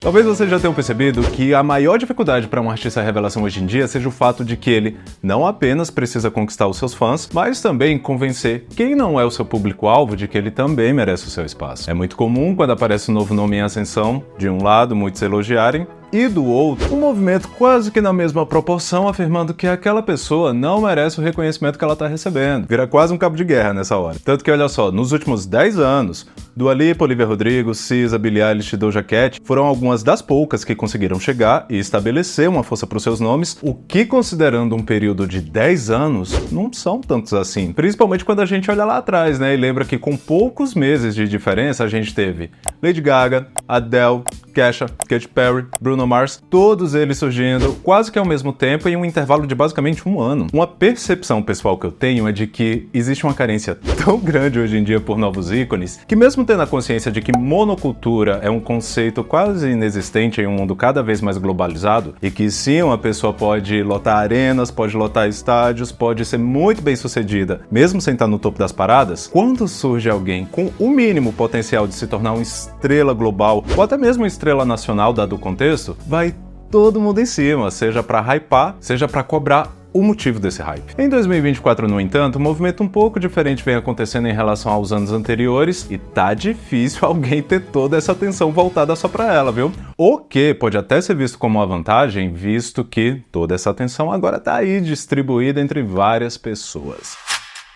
Talvez vocês já tenham percebido que a maior dificuldade para um artista revelação hoje em dia seja o fato de que ele não apenas precisa conquistar os seus fãs, mas também convencer quem não é o seu público-alvo de que ele também merece o seu espaço. É muito comum quando aparece um novo nome em ascensão, de um lado muitos elogiarem, e do outro, um movimento quase que na mesma proporção afirmando que aquela pessoa não merece o reconhecimento que ela está recebendo. Vira quase um cabo de guerra nessa hora. Tanto que, olha só, nos últimos 10 anos, Dua Lipa, Olivia Rodrigo, SZA, Billie Eilish e Doja Cat foram algumas das poucas que conseguiram chegar e estabelecer uma força para os seus nomes, o que, considerando um período de 10 anos, não são tantos assim. Principalmente quando a gente olha lá atrás, né, e lembra que com poucos meses de diferença a gente teve Lady Gaga, Adele, Kesha, Katy Perry, Bruno Mars, todos eles surgindo quase que ao mesmo tempo em um intervalo de basicamente um ano. Uma percepção pessoal que eu tenho é de que existe uma carência tão grande hoje em dia por novos ícones, que mesmo tendo a consciência de que monocultura é um conceito quase inexistente em um mundo cada vez mais globalizado, e que sim, uma pessoa pode lotar arenas, pode lotar estádios, pode ser muito bem sucedida, mesmo sem estar no topo das paradas, quando surge alguém com o mínimo potencial de se tornar uma estrela global, ou até mesmo uma estrela nacional, dado o contexto, vai todo mundo em cima, seja pra hypar, seja pra cobrar o motivo desse hype. Em 2024, no entanto, um movimento um pouco diferente vem acontecendo em relação aos anos anteriores e tá difícil alguém ter toda essa atenção voltada só pra ela, viu? O que pode até ser visto como uma vantagem, visto que toda essa atenção agora tá aí distribuída entre várias pessoas.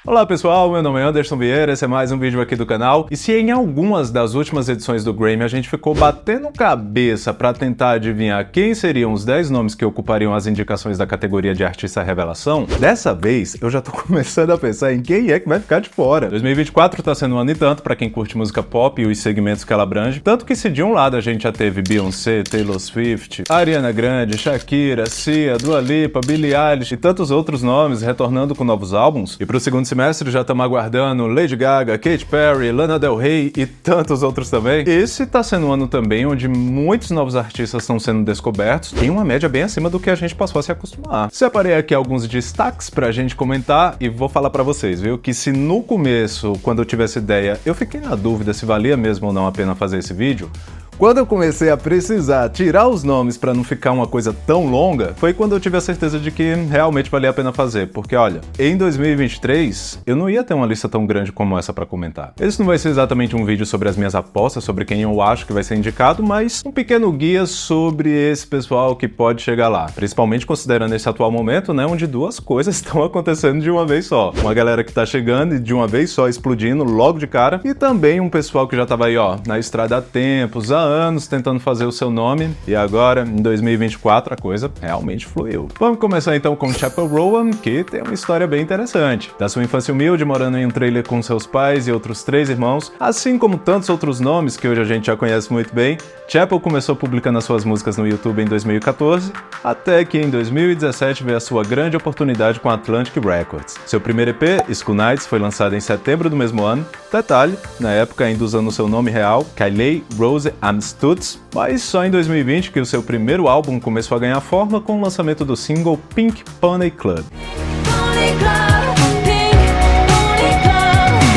Olá pessoal, meu nome é Anderson Vieira, esse é mais um vídeo aqui do canal. E se em algumas das últimas edições do Grammy a gente ficou batendo cabeça para tentar adivinhar quem seriam os 10 nomes que ocupariam as indicações da categoria de artista revelação, dessa vez eu já tô começando a pensar em quem é que vai ficar de fora. 2024 tá sendo um ano e tanto para quem curte música pop e os segmentos que ela abrange, tanto que se de um lado a gente já teve Beyoncé, Taylor Swift, Ariana Grande, Shakira, Sia, Dua Lipa, Billie Eilish e tantos outros nomes retornando com novos álbuns, e pro segundo semestre já estamos aguardando Lady Gaga, Katy Perry, Lana Del Rey e tantos outros também. Esse tá sendo um ano também onde muitos novos artistas estão sendo descobertos, tem uma média bem acima do que a gente passou a se acostumar. Separei aqui alguns destaques pra gente comentar e vou falar pra vocês, viu, que se no começo, quando eu tive essa ideia, eu fiquei na dúvida se valia mesmo ou não a pena fazer esse vídeo, quando eu comecei a precisar tirar os nomes para não ficar uma coisa tão longa, foi quando eu tive a certeza de que realmente valia a pena fazer, porque olha, em 2023 eu não ia ter uma lista tão grande como essa para comentar. Esse não vai ser exatamente um vídeo sobre as minhas apostas, sobre quem eu acho que vai ser indicado, mas um pequeno guia sobre esse pessoal que pode chegar lá, principalmente considerando esse atual momento, né, onde duas coisas estão acontecendo de uma vez só. Uma galera que tá chegando e de uma vez só explodindo logo de cara, e também um pessoal que já tava aí, ó, na estrada há tempos, há anos tentando fazer o seu nome, e agora, em 2024, a coisa realmente fluiu. Vamos começar então com Chappell Rowan, que tem uma história bem interessante. Da sua infância humilde, morando em um trailer com seus pais e outros 3 irmãos, assim como tantos outros nomes que hoje a gente já conhece muito bem, Chappell começou publicando as suas músicas no YouTube em 2014, até que em 2017 veio a sua grande oportunidade com a Atlantic Records. Seu primeiro EP, School Nights, foi lançado em setembro do mesmo ano. Detalhe, na época ainda usando seu nome real, Kylie Rose Amstutz, mas só em 2020 que o seu primeiro álbum começou a ganhar forma com o lançamento do single Pink Pony Club.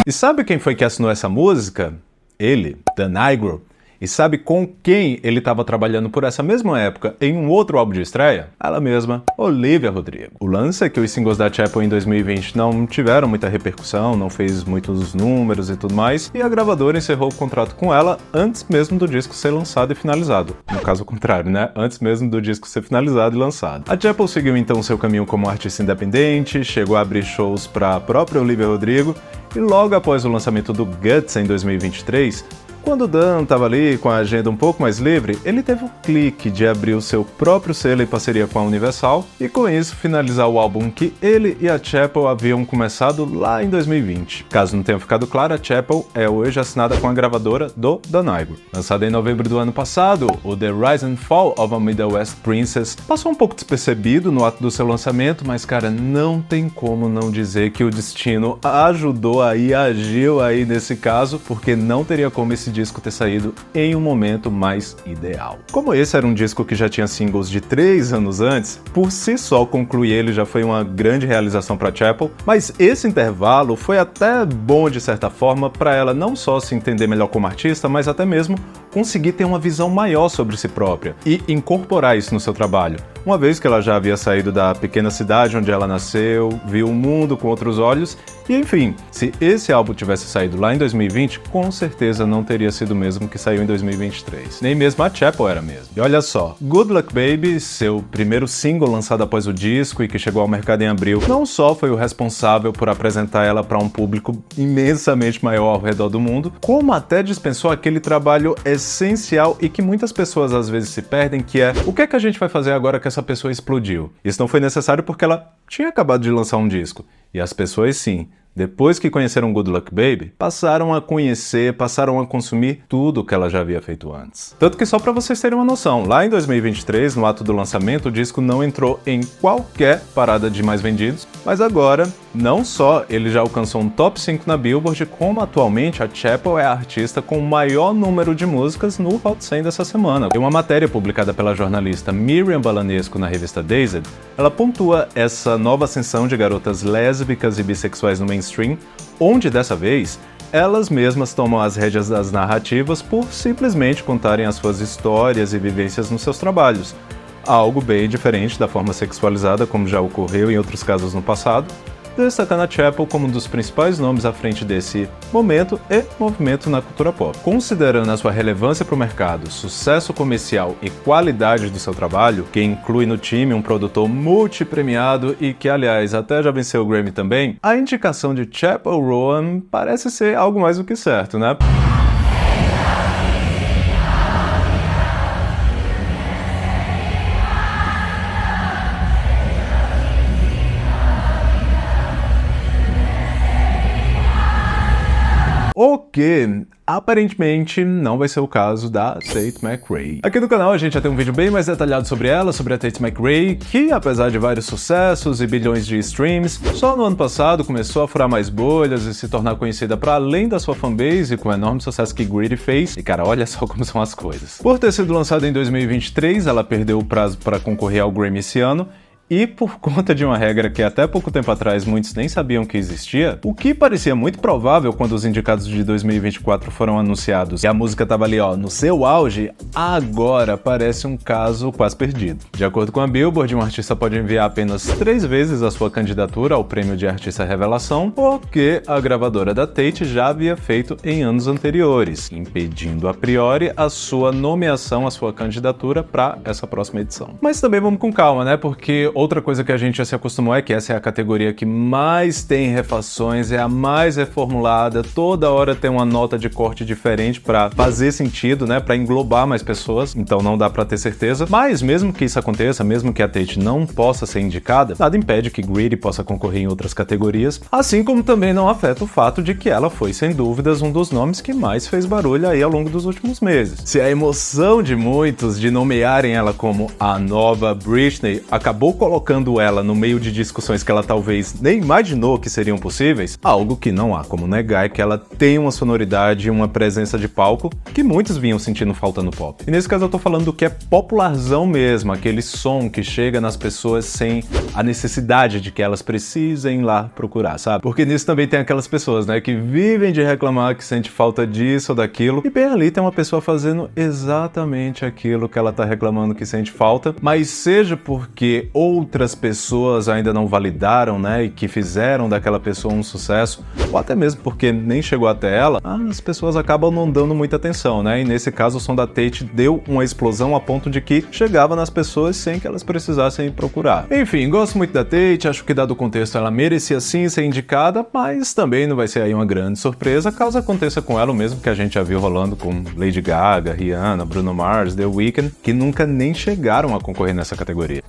E sabe quem foi que assinou essa música? Ele, The Nigro. E sabe com quem ele estava trabalhando por essa mesma época em um outro álbum de estreia? Ela mesma, Olivia Rodrigo. O lance é que os singles da Chappell em 2020 não tiveram muita repercussão, não fez muitos números e tudo mais, e a gravadora encerrou o contrato com ela antes mesmo do disco ser lançado e finalizado. No caso contrário, né? Antes mesmo do disco ser finalizado e lançado. A Chappell seguiu então seu caminho como artista independente, chegou a abrir shows para a própria Olivia Rodrigo, e logo após o lançamento do Guts em 2023, quando o Dan estava ali com a agenda um pouco mais livre, ele teve o clique de abrir o seu próprio selo em parceria com a Universal e com isso finalizar o álbum que ele e a Chappell haviam começado lá em 2020. Caso não tenha ficado claro, a Chappell é hoje assinada com a gravadora do The Nigro. Lançado em novembro do ano passado, o The Rise and Fall of a Middle West Princess passou um pouco despercebido no ato do seu lançamento, mas cara, não tem como não dizer que o destino ajudou aí, agiu aí nesse caso, porque não teria como esse disco ter saído em um momento mais ideal. Como esse era um disco que já tinha singles de 3 anos antes, por si só concluir ele já foi uma grande realização para Chapel, mas esse intervalo foi até bom de certa forma para ela não só se entender melhor como artista, mas até mesmo conseguir ter uma visão maior sobre si própria e incorporar isso no seu trabalho. Uma vez que ela já havia saído da pequena cidade onde ela nasceu, viu o mundo com outros olhos, e enfim, se esse álbum tivesse saído lá em 2020, com certeza não teria sido o mesmo que saiu em 2023. Nem mesmo a Chapel era mesmo. E olha só, Good Luck Baby, seu primeiro single lançado após o disco e que chegou ao mercado em abril, não só foi o responsável por apresentar ela para um público imensamente maior ao redor do mundo, como até dispensou aquele trabalho essencial e que muitas pessoas às vezes se perdem, que é o que é que a gente vai fazer agora que essa pessoa explodiu? Isso não foi necessário porque ela tinha acabado de lançar um disco. E as pessoas sim, depois que conheceram Good Luck Baby, passaram a conhecer, passaram a consumir tudo o que ela já havia feito antes. Tanto que só para vocês terem uma noção, lá em 2023, no ato do lançamento, o disco não entrou em qualquer parada de mais vendidos, mas agora, não só ele já alcançou um top 5 na Billboard, como atualmente a Chapel é a artista com o maior número de músicas no Hot 100 dessa semana. Em uma matéria publicada pela jornalista Miriam Balanesco na revista Dazed, ela pontua essa nova ascensão de garotas lésbicas e bissexuais no mainstream, onde dessa vez elas mesmas tomam as rédeas das narrativas por simplesmente contarem as suas histórias e vivências nos seus trabalhos. Algo bem diferente da forma sexualizada como já ocorreu em outros casos no passado, destacando a Chapel como um dos principais nomes à frente desse momento e movimento na cultura pop. Considerando a sua relevância para o mercado, sucesso comercial e qualidade do seu trabalho, que inclui no time um produtor multipremiado e que, aliás, até já venceu o Grammy também, a indicação de Chapel Roan parece ser algo mais do que certo, né? O que aparentemente não vai ser o caso da Tate McRae. Aqui no canal a gente já tem um vídeo bem mais detalhado sobre ela, sobre a Tate McRae, que apesar de vários sucessos e bilhões de streams, só no ano passado começou a furar mais bolhas e se tornar conhecida para além da sua fanbase com o enorme sucesso que Greedy fez. E cara, olha só como são as coisas. Por ter sido lançada em 2023, ela perdeu o prazo para concorrer ao Grammy esse ano, e por conta de uma regra que até pouco tempo atrás muitos nem sabiam que existia, o que parecia muito provável quando os indicados de 2024 foram anunciados e a música estava ali no seu auge, agora parece um caso quase perdido. De acordo com a Billboard, um artista pode enviar apenas 3 vezes a sua candidatura ao prêmio de artista revelação, o que a gravadora da Tate já havia feito em anos anteriores, impedindo a priori a sua nomeação, a sua candidatura para essa próxima edição. Mas também vamos com calma, né? Porque outra coisa que a gente já se acostumou é que essa é a categoria que mais tem refações, é a mais reformulada, toda hora tem uma nota de corte diferente para fazer sentido, né, para englobar mais pessoas, então não dá para ter certeza, mas mesmo que isso aconteça, mesmo que a Tate não possa ser indicada, nada impede que Greedy possa concorrer em outras categorias, assim como também não afeta o fato de que ela foi, sem dúvidas, um dos nomes que mais fez barulho aí ao longo dos últimos meses. Se a emoção de muitos de nomearem ela como a nova Britney acabou colocando ela no meio de discussões que ela talvez nem imaginou que seriam possíveis, algo que não há como negar é que ela tem uma sonoridade e uma presença de palco que muitos vinham sentindo falta no pop. E nesse caso eu tô falando do que é popularzão mesmo, aquele som que chega nas pessoas sem a necessidade de que elas precisem ir lá procurar, sabe? Porque nisso também tem aquelas pessoas, né, que vivem de reclamar que sente falta disso ou daquilo, e bem ali tem uma pessoa fazendo exatamente aquilo que ela tá reclamando que sente falta, mas seja porque outras pessoas ainda não validaram, né, e que fizeram daquela pessoa um sucesso, ou até mesmo porque nem chegou até ela, as pessoas acabam não dando muita atenção, né, e nesse caso o som da Tate deu uma explosão a ponto de que chegava nas pessoas sem que elas precisassem procurar. Enfim, gosto muito da Tate, acho que dado o contexto ela merecia sim ser indicada, mas também não vai ser aí uma grande surpresa caso aconteça com ela o mesmo que a gente já viu rolando com Lady Gaga, Rihanna, Bruno Mars, The Weeknd, que nunca nem chegaram a concorrer nessa categoria.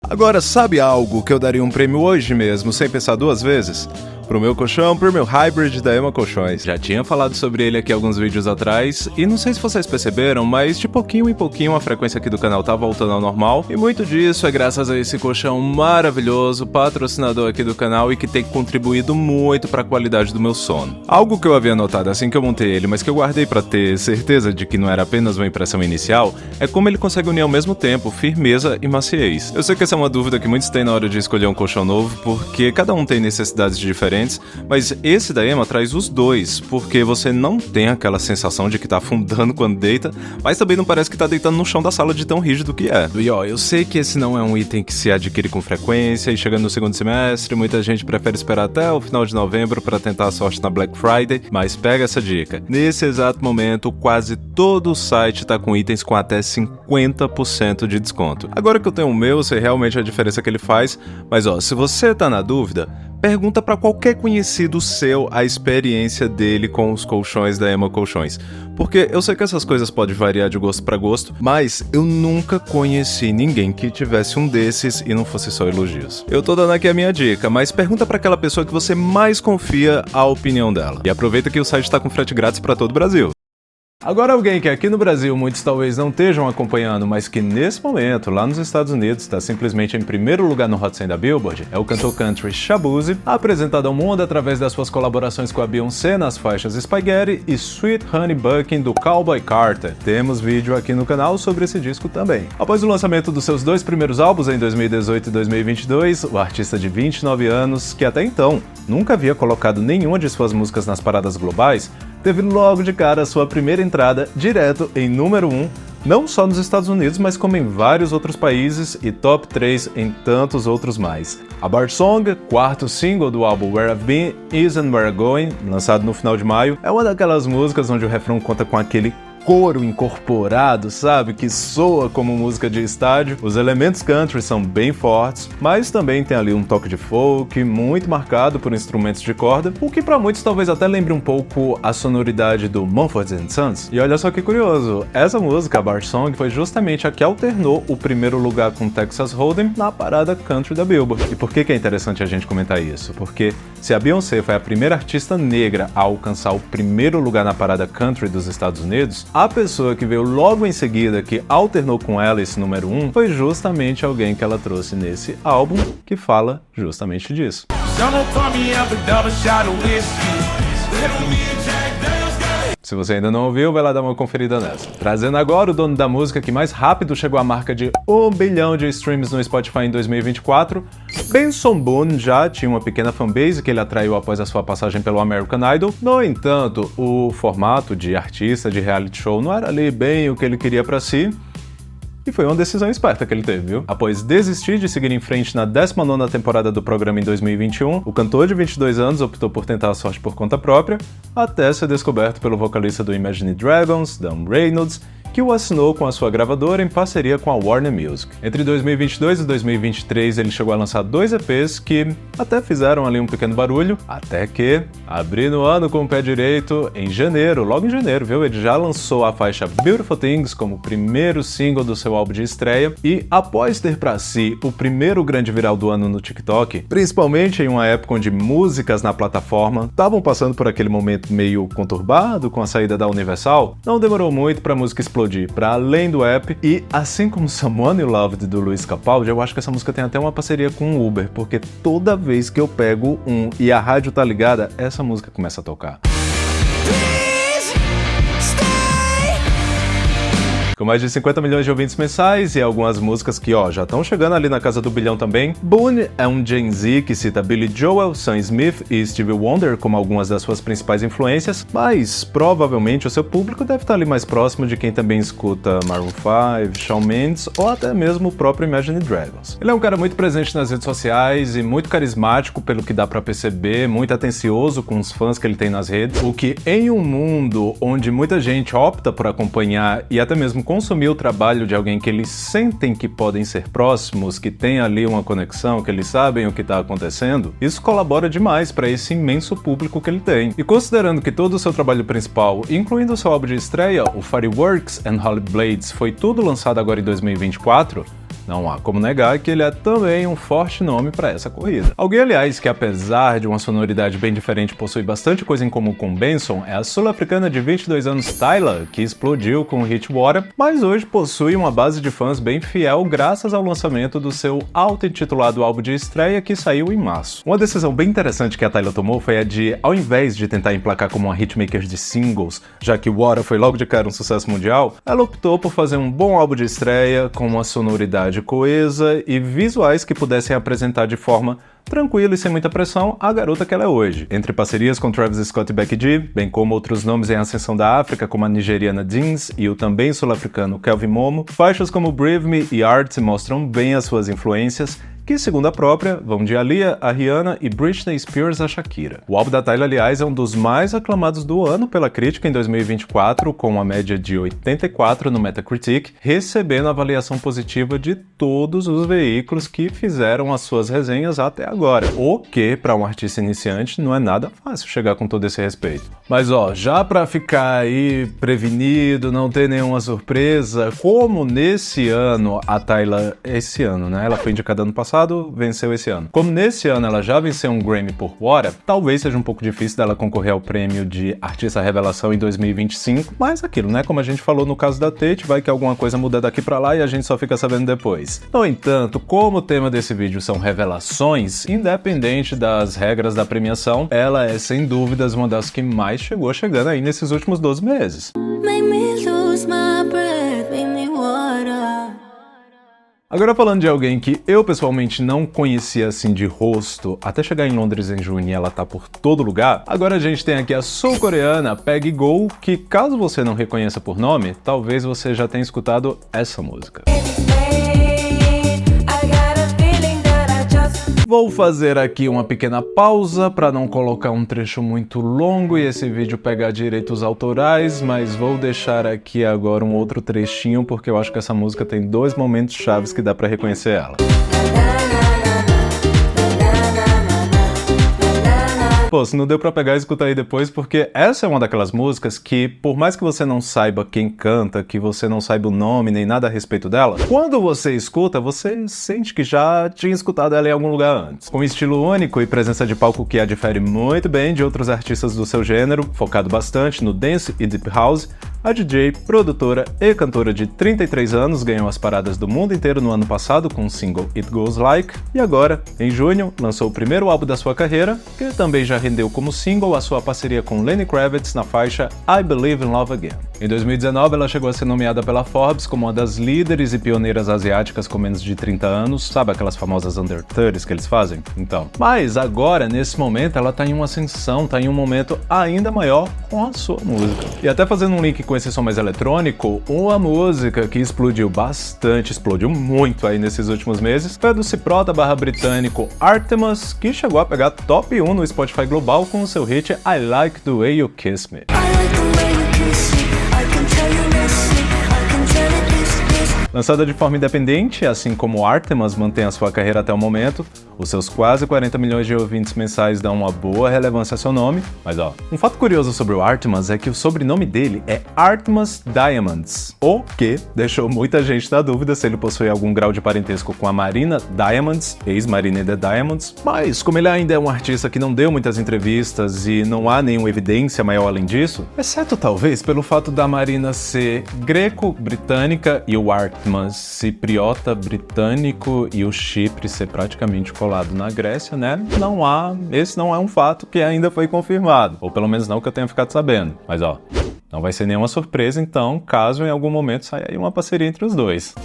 Agora, sabe algo que eu daria um prêmio hoje mesmo, sem pensar 2 vezes? pro meu colchão, pro meu hybrid da Ema Colchões. Já tinha falado sobre ele aqui alguns vídeos atrás, e não sei se vocês perceberam, mas de pouquinho em pouquinho a frequência aqui do canal tá voltando ao normal, e muito disso é graças a esse colchão maravilhoso, patrocinador aqui do canal e que tem contribuído muito para a qualidade do meu sono. Algo que eu havia notado assim que eu montei ele, mas que eu guardei para ter certeza de que não era apenas uma impressão inicial, é como ele consegue unir ao mesmo tempo firmeza e maciez. Eu sei que essa é uma dúvida que muitos têm na hora de escolher um colchão novo, porque cada um tem necessidades diferentes, mas esse da Ema traz os dois, porque você não tem aquela sensação de que tá afundando quando deita, mas também não parece que tá deitando no chão da sala de tão rígido que é. E ó, eu sei que esse não é um item que se adquire com frequência e chegando no segundo semestre, muita gente prefere esperar até o final de novembro para tentar a sorte na Black Friday, mas pega essa dica. Nesse exato momento, quase todo o site tá com itens com até 50% de desconto. Agora que eu tenho o meu, eu sei realmente a diferença que ele faz, mas ó, se você tá na dúvida, pergunta para qualquer conhecido seu a experiência dele com os colchões da Ema Colchões. Porque eu sei que essas coisas podem variar de gosto para gosto, mas eu nunca conheci ninguém que tivesse um desses e não fosse só elogios. Eu tô dando aqui a minha dica, mas pergunta para aquela pessoa que você mais confia a opinião dela. E aproveita que o site tá com frete grátis para todo o Brasil. Agora alguém que aqui no Brasil muitos talvez não estejam acompanhando, mas que nesse momento, lá nos Estados Unidos, está simplesmente em primeiro lugar no Hot 100 da Billboard, é o cantor country Shaboozey, apresentado ao mundo através das suas colaborações com a Beyoncé nas faixas Spaghetti e Sweet Honey Bucking do Cowboy Carter. Temos vídeo aqui no canal sobre esse disco também. Após o lançamento dos seus dois primeiros álbuns em 2018 e 2022, o artista de 29 anos, que até então nunca havia colocado nenhuma de suas músicas nas paradas globais, teve logo de cara a sua primeira entrada direto em número 1, não só nos Estados Unidos, mas como em vários outros países e top 3 em tantos outros mais. A Bar Song, quarto single do álbum Where I've Been, Is and Where I'm Going, lançado no final de maio, é uma daquelas músicas onde o refrão conta com aquele coro incorporado, sabe? Que soa como música de estádio. Os elementos country são bem fortes, mas também tem ali um toque de folk, muito marcado por instrumentos de corda, o que para muitos talvez até lembre um pouco a sonoridade do Mumford & Sons. E olha só que curioso, essa música, a Bar Song, foi justamente a que alternou o primeiro lugar com Texas Hold'em na parada country da Billboard. E por que é interessante a gente comentar isso? Porque se a Beyoncé foi a primeira artista negra a alcançar o primeiro lugar na parada country dos Estados Unidos, a pessoa que veio logo em seguida, que alternou com ela esse número 1, foi justamente alguém que ela trouxe nesse álbum, que fala justamente disso. Se você ainda não ouviu, vai lá dar uma conferida nessa. Trazendo agora o dono da música que mais rápido chegou à marca de 1 bilhão de streams no Spotify em 2024, Benson Boone já tinha uma pequena fanbase que ele atraiu após a sua passagem pelo American Idol. No entanto, o formato de artista de reality show não era ali bem o que ele queria pra si, e foi uma decisão esperta que ele teve, viu? Após desistir de seguir em frente na 19ª temporada do programa em 2021, o cantor de 22 anos optou por tentar a sorte por conta própria, até ser descoberto pelo vocalista do Imagine Dragons, Dan Reynolds, que o assinou com a sua gravadora em parceria com a Warner Music. Entre 2022 e 2023 ele chegou a lançar 2 EPs que até fizeram ali um pequeno barulho, até que, abrindo o ano com o pé direito, em janeiro, logo em janeiro, viu? Ele já lançou a faixa Beautiful Things como primeiro single do seu álbum de estreia e, após ter pra si o primeiro grande viral do ano no TikTok, principalmente em uma época onde músicas na plataforma estavam passando por aquele momento meio conturbado com a saída da Universal, não demorou muito pra música explodir para além do app, e assim como Someone You Loved do Luiz Capaldi, eu acho que essa música tem até uma parceria com o Uber, porque toda vez que eu pego e a rádio tá ligada, essa música começa a tocar. Com mais de 50 milhões de ouvintes mensais e algumas músicas que, já estão chegando ali na casa do bilhão também, Boone é um Gen Z que cita Billy Joel, Sam Smith e Stevie Wonder como algumas das suas principais influências, mas provavelmente o seu público deve estar ali mais próximo de quem também escuta Maroon 5, Shawn Mendes ou até mesmo o próprio Imagine Dragons. Ele é um cara muito presente nas redes sociais e muito carismático, pelo que dá pra perceber, muito atencioso com os fãs que ele tem nas redes, o que em um mundo onde muita gente opta por acompanhar e até mesmo consumir o trabalho de alguém que eles sentem que podem ser próximos, que tem ali uma conexão, que eles sabem o que está acontecendo, isso colabora demais para esse imenso público que ele tem. E considerando que todo o seu trabalho principal, incluindo o seu álbum de estreia, o Fireworks and Holy Blades, foi tudo lançado agora em 2024, não há como negar que ele é também um forte nome para essa corrida. Alguém, aliás, que apesar de uma sonoridade bem diferente possui bastante coisa em comum com Benson é a sul-africana de 22 anos Tyla, que explodiu com o hit Water, mas hoje possui uma base de fãs bem fiel graças ao lançamento do seu auto-intitulado álbum de estreia que saiu em março. Uma decisão bem interessante que a Tyla tomou foi a de, ao invés de tentar emplacar como uma hitmaker de singles, já que Water foi logo de cara um sucesso mundial, ela optou por fazer um bom álbum de estreia com uma sonoridade coesa e visuais que pudessem apresentar de forma tranquila e sem muita pressão a garota que ela é hoje. Entre parcerias com Travis Scott e Becky G, bem como outros nomes em ascensão da África, como a nigeriana Deans e o também sul-africano Kelvin Momo, faixas como Brave Me e Art mostram bem as suas influências, que, segundo a própria, vão de Aaliyah a Rihanna e Britney Spears a Shakira. O álbum da Tyla, aliás, é um dos mais aclamados do ano pela crítica em 2024, com uma média de 84 no Metacritic, recebendo avaliação positiva de todos os veículos que fizeram as suas resenhas até agora. O que, para um artista iniciante, não é nada fácil chegar com todo esse respeito. Mas já pra ficar aí prevenido, não ter nenhuma surpresa, como nesse ano a Tyla, esse ano, né? Ela foi indicada ano passado, venceu esse ano. Como nesse ano ela já venceu um Grammy por Water, talvez seja um pouco difícil dela concorrer ao prêmio de Artista Revelação em 2025, mas aquilo, né? Como a gente falou no caso da Tate, vai que alguma coisa muda daqui pra lá e a gente só fica sabendo depois. No entanto, como o tema desse vídeo são revelações, independente das regras da premiação, ela é sem dúvidas uma das que mais chegou chegando aí nesses últimos 12 meses. Agora falando de alguém que eu pessoalmente não conhecia assim de rosto, até chegar em Londres em junho e ela tá por todo lugar, agora a gente tem aqui a sul-coreana Peggy Go, que caso você não reconheça por nome, talvez você já tenha escutado essa música. Vou fazer aqui uma pequena pausa para não colocar um trecho muito longo e esse vídeo pegar direitos autorais, mas vou deixar aqui agora um outro trechinho porque eu acho que essa música tem dois momentos chaves que dá para reconhecer ela. Pô, se não deu pra pegar e escutar aí depois, porque essa é uma daquelas músicas que, por mais que você não saiba quem canta, que você não saiba o nome nem nada a respeito dela, quando você escuta, você sente que já tinha escutado ela em algum lugar antes. Com um estilo único e presença de palco que a difere muito bem de outros artistas do seu gênero, focado bastante no dance e deep house, a DJ, produtora e cantora de 33 anos ganhou as paradas do mundo inteiro no ano passado com o single It Goes Like, e agora, em junho, lançou o primeiro álbum da sua carreira, que também já rendeu como single a sua parceria com Lenny Kravitz na faixa I Believe in Love Again. Em 2019, ela chegou a ser nomeada pela Forbes como uma das líderes e pioneiras asiáticas com menos de 30 anos, sabe aquelas famosas under 30s que eles fazem? Então. Mas agora, nesse momento, ela tá em uma ascensão, tá em um momento ainda maior com a sua música. E até fazendo um link com esse som mais eletrônico, uma música que explodiu bastante, explodiu muito aí nesses últimos meses, foi a do ciprota/britânico Artemas, que chegou a pegar top 1 no Spotify Global com o seu hit I Like the Way You Kiss Me. Lançada de forma independente, assim como Artemas mantém a sua carreira até o momento, os seus quase 40 milhões de ouvintes mensais dão uma boa relevância a seu nome, mas um fato curioso sobre o Artemas é que o sobrenome dele é Artemas Diamonds, o que deixou muita gente na dúvida se ele possui algum grau de parentesco com a Marina Diamonds, ex-Marina The Diamonds, mas como ele ainda é um artista que não deu muitas entrevistas e não há nenhuma evidência maior além disso, exceto talvez pelo fato da Marina ser greco-britânica e o Artemas cipriota britânico e o Chipre ser praticamente colado na Grécia, né? Esse não é um fato que ainda foi confirmado, ou pelo menos não que eu tenha ficado sabendo. Mas não vai ser nenhuma surpresa então, caso em algum momento saia aí uma parceria entre os dois.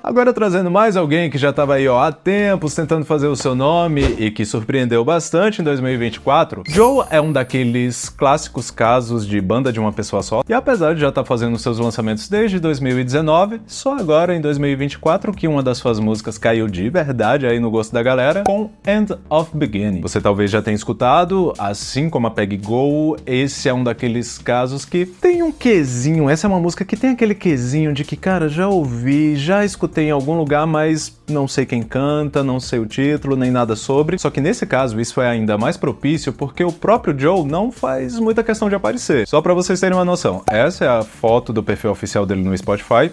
Agora trazendo mais alguém que já estava aí há tempos tentando fazer o seu nome e que surpreendeu bastante em 2024, Joe é um daqueles clássicos casos de banda de uma pessoa só, e apesar de já estar fazendo seus lançamentos desde 2019, só agora em 2024 que uma das suas músicas caiu de verdade aí no gosto da galera, com End of Beginning. Você talvez já tenha escutado, assim como a Peggy Go, esse é um daqueles casos que tem um quesinho, essa é uma música que tem aquele quesinho de que, cara, já ouvi, já escutei em algum lugar, mas não sei quem canta, não sei o título, nem nada sobre. Só que nesse caso isso é ainda mais propício porque o próprio Joe não faz muita questão de aparecer. Só pra vocês terem uma noção, essa é a foto do perfil oficial dele no Spotify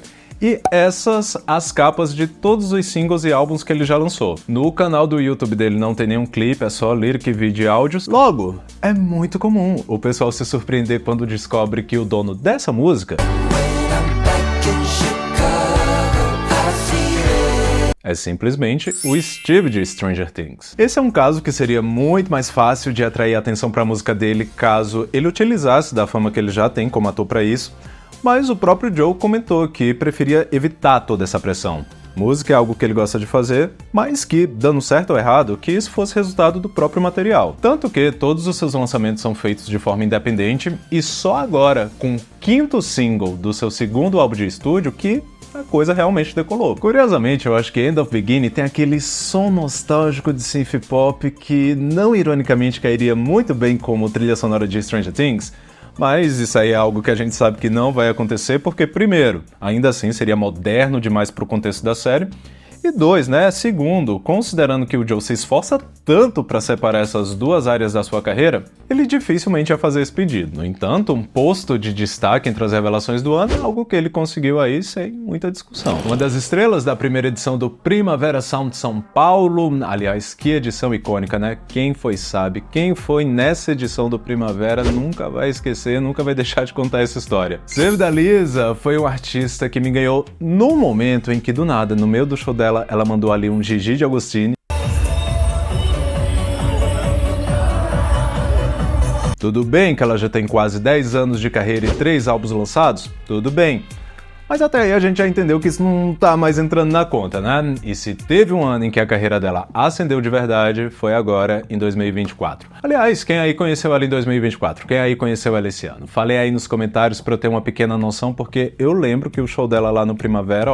E essas as capas de todos os singles e álbuns que ele já lançou. No canal do YouTube dele não tem nenhum clipe, é só lyric, vídeo e áudios. Logo, é muito comum o pessoal se surpreender quando descobre que o dono dessa música é simplesmente o Steve de Stranger Things. Esse é um caso que seria muito mais fácil de atrair atenção para a música dele caso ele utilizasse da fama que ele já tem como ator para isso, mas o próprio Joe comentou que preferia evitar toda essa pressão. Música é algo que ele gosta de fazer, mas que, dando certo ou errado, que isso fosse resultado do próprio material. Tanto que todos os seus lançamentos são feitos de forma independente e só agora, com o 5º single do seu 2º álbum de estúdio, que a coisa realmente decolou. Curiosamente, eu acho que End of Beginning tem aquele som nostálgico de synth pop que, não ironicamente, cairia muito bem como trilha sonora de Stranger Things, mas isso aí é algo que a gente sabe que não vai acontecer porque, primeiro, ainda assim seria moderno demais para o contexto da série, e 2, segundo, considerando que o Joe se esforça tanto para separar essas duas áreas da sua carreira, ele dificilmente ia fazer esse pedido. No entanto, um posto de destaque entre as revelações do ano é algo que ele conseguiu aí sem muita discussão. Uma das estrelas da primeira edição do Primavera Sound São Paulo, aliás, que edição icônica, né? Quem foi sabe, quem foi nessa edição do Primavera nunca vai esquecer, nunca vai deixar de contar essa história. Save da Lisa foi um artista que me ganhou no momento em que, do nada, no meio do show dela, ela mandou ali um Gigi de Agostini. Tudo bem que ela já tem quase 10 anos de carreira e 3 álbuns lançados? Tudo bem. Mas até aí a gente já entendeu que isso não tá mais entrando na conta, né? E se teve um ano em que a carreira dela ascendeu de verdade, foi agora, em 2024. Aliás, quem aí conheceu ela em 2024? Quem aí conheceu ela esse ano? Falei aí nos comentários pra eu ter uma pequena noção, porque eu lembro que o show dela lá no Primavera,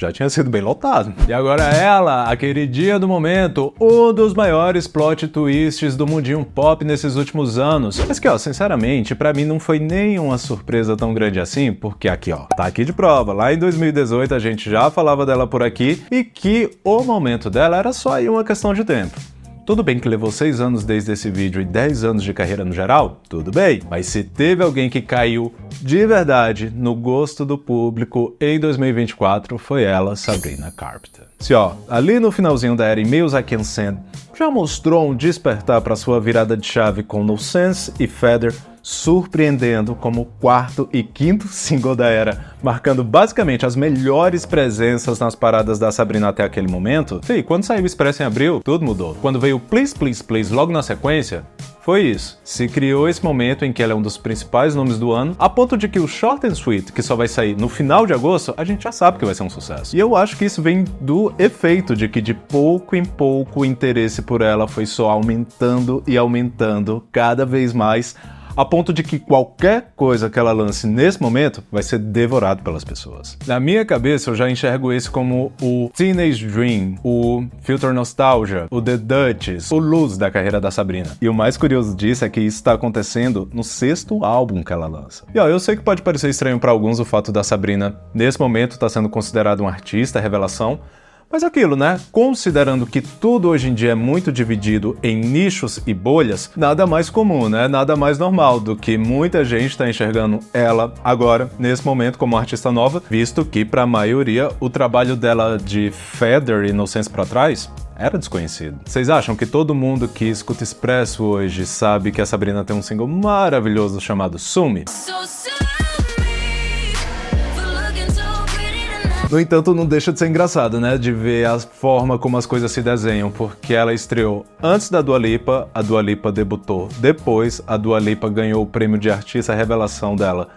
já tinha sido bem lotado. E agora ela, a queridinha do momento, um dos maiores plot twists do mundinho pop nesses últimos anos. Mas que, sinceramente, pra mim não foi nem uma surpresa tão grande assim, porque aqui, tá aqui de prova. Lá em 2018 a gente já falava dela por aqui e que o momento dela era só aí uma questão de tempo. Tudo bem que levou 6 anos desde esse vídeo e 10 anos de carreira no geral? Tudo bem. Mas se teve alguém que caiu de verdade no gosto do público em 2024, foi ela, Sabrina Carpenter. Se ali no finalzinho da era Emails I Can Send já mostrou um despertar para sua virada de chave com No Sense e Feather, surpreendendo como o 4º e 5º single da era, marcando basicamente as melhores presenças nas paradas da Sabrina até aquele momento. Quando saiu o Expresso em abril, tudo mudou. Quando veio o Please Please Please logo na sequência, foi isso. Se criou esse momento em que ela é um dos principais nomes do ano, a ponto de que o Short and Sweet, que só vai sair no final de agosto, a gente já sabe que vai ser um sucesso. E eu acho que isso vem do efeito de que de pouco em pouco o interesse por ela foi só aumentando e aumentando cada vez mais, a ponto de que qualquer coisa que ela lance nesse momento vai ser devorado pelas pessoas. Na minha cabeça, eu já enxergo esse como o Teenage Dream, o Future Nostalgia, o The Duchess, o Luz da carreira da Sabrina. E o mais curioso disso é que isso está acontecendo no 6º álbum que ela lança. E eu sei que pode parecer estranho para alguns o fato da Sabrina, nesse momento, estar sendo considerada uma artista, revelação, mas aquilo, considerando que tudo hoje em dia é muito dividido em nichos e bolhas, nada mais comum, nada mais normal do que muita gente está enxergando ela agora, nesse momento, como artista nova, visto que, para a maioria, o trabalho dela de Feather e No Sense pra trás era desconhecido. Vocês acham que todo mundo que escuta Expresso hoje sabe que a Sabrina tem um single maravilhoso chamado Sumi? No entanto, não deixa de ser engraçado, de ver a forma como as coisas se desenham, porque ela estreou antes da Dua Lipa, a Dua Lipa debutou depois, a Dua Lipa ganhou o prêmio de artista revelação dela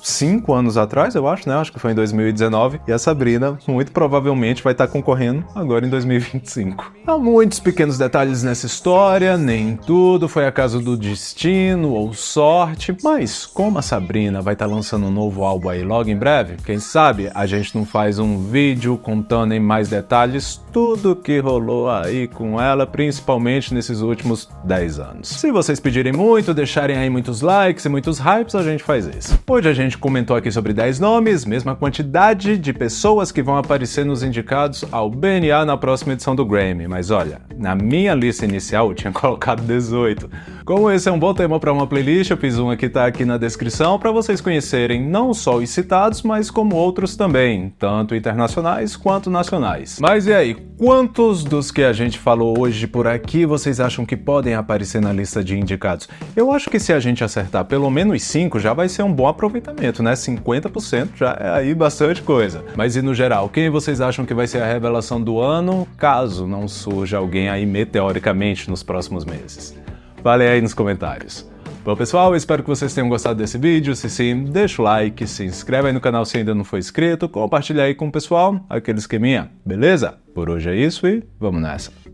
5 anos atrás, eu acho, acho que foi em 2019, e a Sabrina muito provavelmente vai estar concorrendo agora em 2025. Há muitos pequenos detalhes nessa história, nem tudo foi acaso do destino ou sorte, mas como a Sabrina vai estar lançando um novo álbum aí logo em breve, quem sabe a gente não faz um vídeo contando em mais detalhes tudo que rolou aí com ela, principalmente nesses últimos 10 anos. Se vocês pedirem muito, deixarem aí muitos likes e muitos hypes, a gente faz isso. Hoje a gente gente comentou aqui sobre 10 nomes, mesma quantidade de pessoas que vão aparecer nos indicados ao BNA na próxima edição do Grammy. Mas olha, na minha lista inicial eu tinha colocado 18. Como esse é um bom tema para uma playlist, eu fiz um que tá aqui na descrição para vocês conhecerem não só os citados, mas como outros também, tanto internacionais quanto nacionais. Mas e aí, quantos dos que a gente falou hoje por aqui vocês acham que podem aparecer na lista de indicados? Eu acho que se a gente acertar pelo menos 5 já vai ser um bom aproveitamento, né? 50% já é aí bastante coisa. Mas e no geral, quem vocês acham que vai ser a revelação do ano, caso não surja alguém aí meteoricamente nos próximos meses? Falem aí nos comentários. Bom pessoal, eu espero que vocês tenham gostado desse vídeo. Se sim, deixa o like, se inscreve aí no canal se ainda não for inscrito, compartilha aí com o pessoal, aquele esqueminha, beleza? Por hoje é isso e vamos nessa!